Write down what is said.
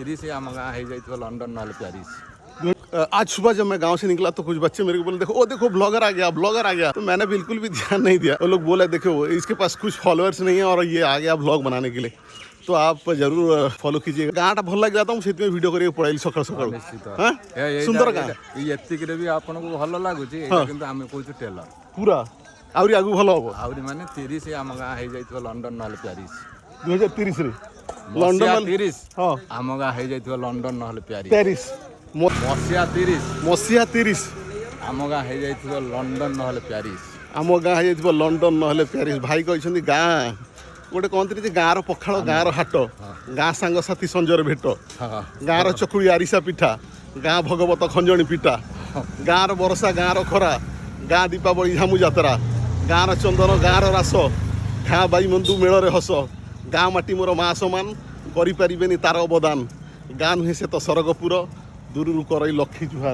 30 आम गाँ हो लंडन ना पेरिस। आज सुबह जब मैं गांव से निकला तो कुछ बच्चे मेरे को बोले देखो ओ देखो ब्लॉगर आ गया ब्लॉगर आ गया। तो मैंने बिल्कुल भी ध्यान नहीं दिया। वो लोग बोले देखो इसके पास कुछ फॉलोअर्स नहीं है और ये आ गया ब्लॉग बनाने के लिए। तो आप जरूर फॉलो कीजिएगा। गाँटा भल लग जाता हूँ से वीडियो करिए पड़ाई सकाल सकाल। सुंदर गाँ ये भी आपको भल लगुच कि आम कौन टेलर पूरा आहरी आगू भल हम आहरी माने 30 आम गाँ हो लंडन ना पेरिस 2030 लंडन 30 हाँ आम गाँ हो लंडन ना पेरिस पेरिस मसीहा 30 आम गाँ हो लंडन ना पेरिस आम गाँ हो लंडन ना पेरिस। भाई कहते गाँ गोटे कहते गाँव पखाड़ गाँव हाट गाँ सांगसाथी संजर भेट गाँव चकुड़ी आरिसा पिठा गाँ भगवत खंजणी पिठा गाँव बरसा गाँव खरा गाँ दीपावली झामू जात्रा गाँव चंदन गाँव रास गाँ बाई बंधु मेल हस गाँ माटी मोर माँ समान करें तार अवदान गाँ नुहे से तो सरगपुर दूर करई लक्ष्मी जुहार।